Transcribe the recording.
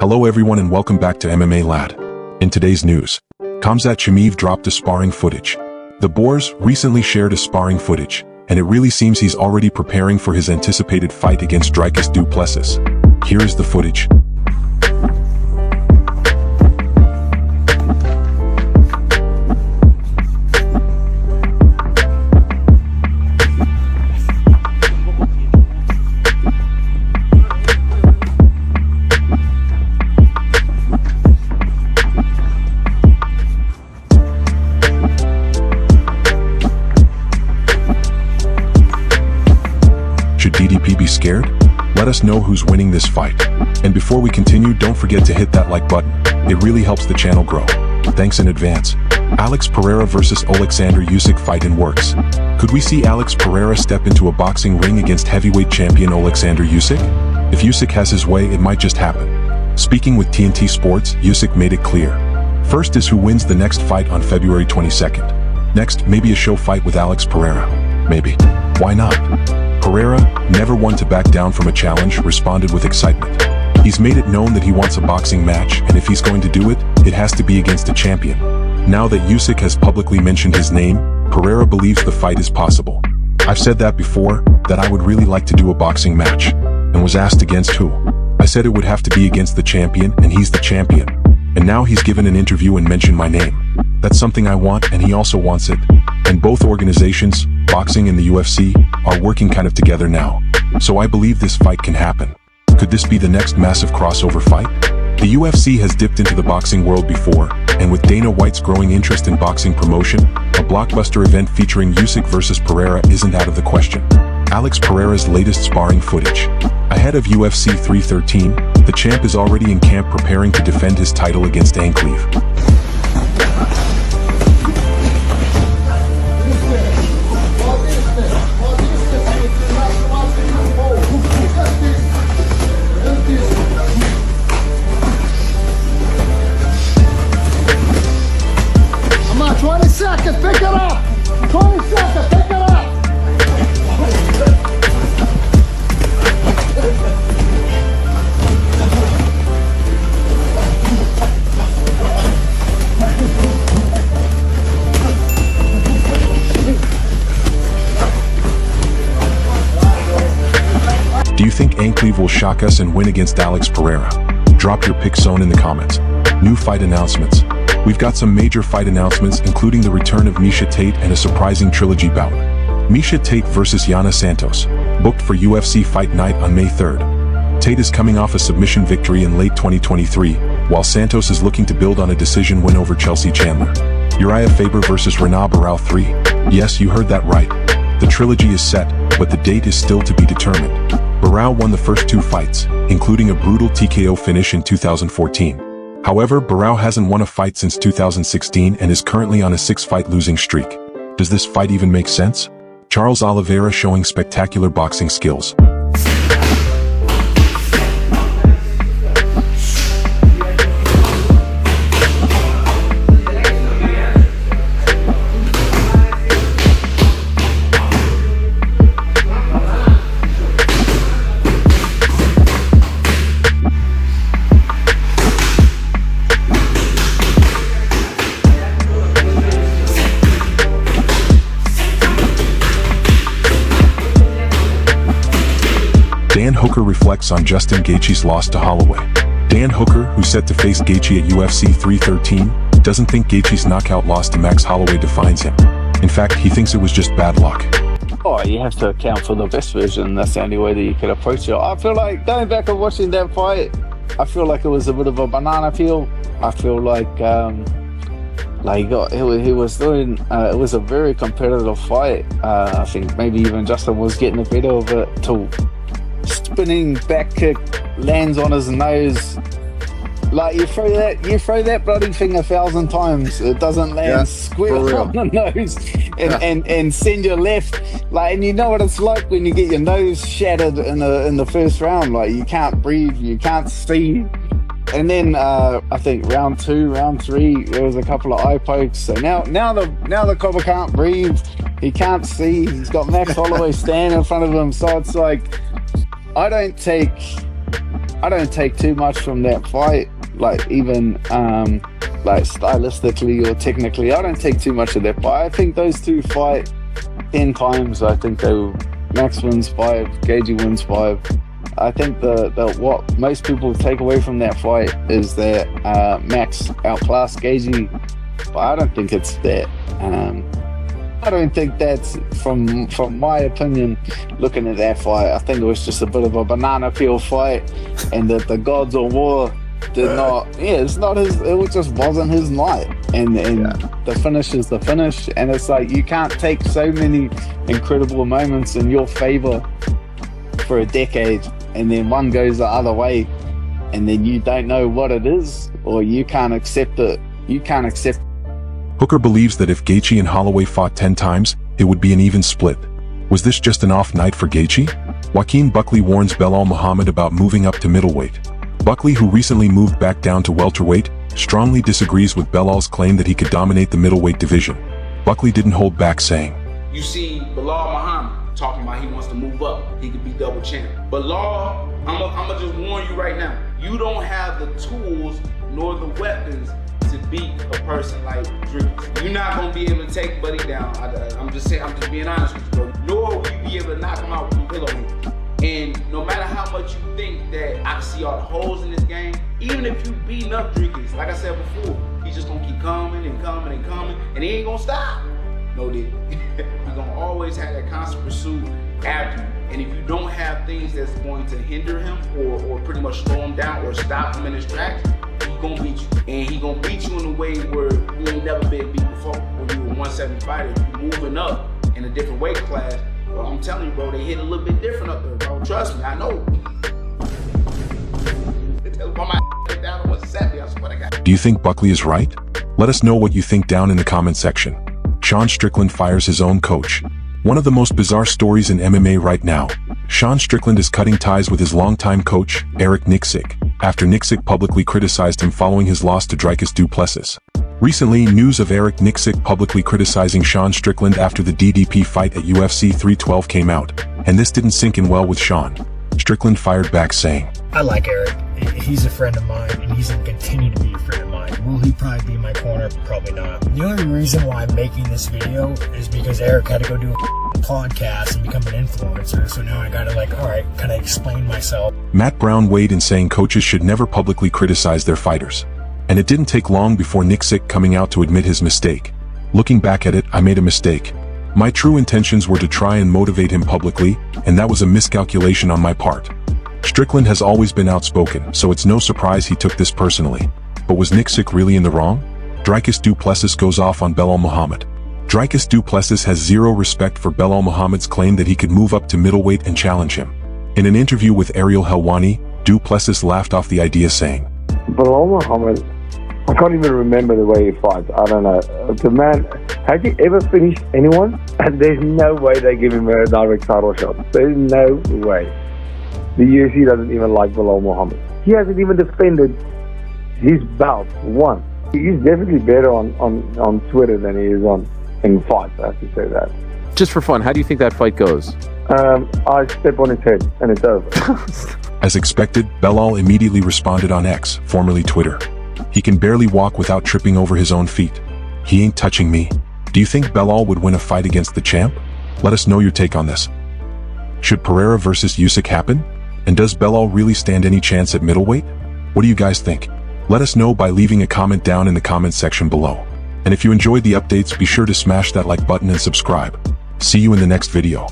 Hello everyone and welcome back to MMA Lad. In today's news, Khamzat Chimaev dropped a sparring footage. The Boers recently shared a sparring footage, and it really seems he's already preparing for his anticipated fight against Dricus Du Plessis. Here is the footage. Should DDP be scared? Let us know who's winning this fight. And before we continue, don't forget to hit that like button. It really helps the channel grow. Thanks in advance. Alex Pereira versus Alexander Usyk fight in works. Could we see Alex Pereira step into a boxing ring against heavyweight champion Alexander Usyk? If Usyk has his way, it might just happen. Speaking with TNT Sports, Usyk made it clear. First is who wins the next fight on February 22nd. Next, maybe a show fight with Alex Pereira. Maybe. Why not? Pereira, never one to back down from a challenge, responded with excitement. He's made it known that he wants a boxing match, and if he's going to do it, it has to be against a champion. Now that Usyk has publicly mentioned his name, Pereira believes the fight is possible. I've said that before, that I would really like to do a boxing match, and was asked against who. I said it would have to be against the champion, and he's the champion. And now he's given an interview and mentioned my name. That's something I want, and he also wants it. And both organizations, boxing and the UFC, are working kind of together now. So I believe this fight can happen. Could this be the next massive crossover fight? The UFC has dipped into the boxing world before, and with Dana White's growing interest in boxing promotion, a blockbuster event featuring Usyk versus Pereira isn't out of the question. Alex Pereira's latest sparring footage. Ahead of UFC 313, the champ is already in camp preparing to defend his title against Anklev. Come on, 20 seconds, pick it up! 20 seconds, pick it up! Do you think Anklev will shock us and win against Alex Pereira? Drop your pick zone in the comments. New fight announcements. We've got some major fight announcements, including the return of Miesha Tate and a surprising trilogy bout. Miesha Tate versus Yana Santos, booked for UFC Fight Night on May 3rd. Tate is coming off a submission victory in late 2023, while Santos is looking to build on a decision win over Chelsea Chandler. Uriah Faber versus Renan Barão 3. Yes, you heard that right. The trilogy is set, but the date is still to be determined. Barão won the first two fights, including a brutal TKO finish in 2014. However, Barão hasn't won a fight since 2016 and is currently on a 6-fight losing streak. Does this fight even make sense? Charles Oliveira showing spectacular boxing skills. Dan Hooker reflects on Justin Gaethje's loss to Holloway. Dan Hooker, who's set to face Gaethje at UFC 313, doesn't think Gaethje's knockout loss to Max Holloway defines him. In fact, he thinks it was just bad luck. Oh, you have to account for the best version. That's the only way that you could approach it. I feel like, going back and watching that fight, I feel like it was a bit of a banana peel. I feel like he was doing, it was a very competitive fight. I think maybe even Justin was getting the better of it till spinning back kick lands on his nose. Like you throw that bloody thing 1,000 times, it doesn't land square on the nose and send you left. Like, and you know what it's like when you get your nose shattered in the first round. Like, you can't breathe, you can't see. And then I think round 2, round 3, there was a couple of eye pokes. So now the copper can't breathe, he can't see, he's got Max Holloway standing in front of him. So it's like, I don't take I don't take too much from that fight, like even like stylistically or technically. I don't take too much of that fight. I think those two fight 10 times. I think Max wins 5, Gaethje wins 5. I think the what most people take away from that fight is that Max outclassed Gaethje, but I don't think it's that. I don't think that's, from my opinion, looking at that fight, I think it was just a bit of a banana peel fight, and that the gods of war did not, it's not his, it just wasn't his night, and the finish is the finish, and it's like you can't take so many incredible moments in your favor for a decade, and then one goes the other way, and then you don't know what it is, or you can't accept it. Hooker believes that if Gaethje and Holloway fought 10 times, it would be an even split. Was this just an off night for Gaethje? JOAQUIN Buckley warns Belal Muhammad about moving up to middleweight. Buckley, who recently moved back down to welterweight, strongly disagrees with Belal's claim that he could dominate the middleweight division. Buckley didn't hold back, saying, "You see Belal Muhammad talking about he wants to move up. He could be double champ. Belal, I'ma just warn you right now. You don't have the tools nor the weapons to beat a person like Dricus. You're not gonna be able to take Buddy down. I'm just being honest with you, bro. Nor will you be able to knock him out with pillow. And no matter how much you think that I can see all the holes in this game, even if you beating up Dricus, like I said before, he's just gonna keep coming and coming and coming, and he ain't gonna stop. No, dude. You're gonna always have that constant pursuit after you. And if you don't have things that's going to hinder him or pretty much slow him down or stop him in his tracks, he gonna beat you. And he gonna beat you in a way where you ain't never been beat before. When you were 175, if you're moving up in a different weight class, well, I'm telling you, bro, they hit a little bit different up there, bro. Trust me, I know. Do you think Buckley is right? Let us know what you think down in the comment section. Sean Strickland fires his own coach. One of the most bizarre stories in MMA right now. Sean Strickland is cutting ties with his longtime coach, Nicksick, after Nicksick publicly criticized him following his loss to Dricus Du Plessis. Recently, news of Nicksick publicly criticizing Sean Strickland after the DDP fight at UFC 312 came out, and this didn't sink in well with Sean. Strickland fired back, saying, "I like Eric. He's a friend of mine, and he's going to continue to be a friend of mine. Will he probably be in my corner? Probably not. The only reason why I'm making this video is because Eric had to go do a podcast and become an influencer, so now I gotta alright, kind of explain myself." Matt Brown weighed in saying coaches should never publicly criticize their fighters. And it didn't take long before Nicksick coming out to admit his mistake. "Looking back at it, I made a mistake. My true intentions were to try and motivate him publicly, and that was a miscalculation on my part." Strickland has always been outspoken, so it's no surprise he took this personally. But was Nicksick really in the wrong? Dricus Du Plessis goes off on Belal Muhammad. Dricus Du Plessis has zero respect for Belal Muhammad's claim that he could move up to middleweight and challenge him. In an interview with Ariel Helwani, Du Plessis laughed off the idea, saying, Belal Muhammad, I can't even remember the way he fights. I don't know. The man, has he ever finished anyone? And there's no way they give him a direct title shot. There's no way. The UFC doesn't even like Belal Muhammad. He hasn't even defended his belt once. He's definitely better on Twitter than he is in fights, I have to say that. Just for fun, how do you think that fight goes? I step on his head and it's over. As expected, Belal immediately responded on X, formerly Twitter. "He can barely walk without tripping over his own feet. He ain't touching me." Do you think Belal would win a fight against the champ? Let us know your take on this. Should Pereira versus JOAQUIN happen? And does Belal really stand any chance at middleweight? What do you guys think? Let us know by leaving a comment down in the comment section below. And if you enjoyed the updates, be sure to smash that like button and subscribe. See you in the next video.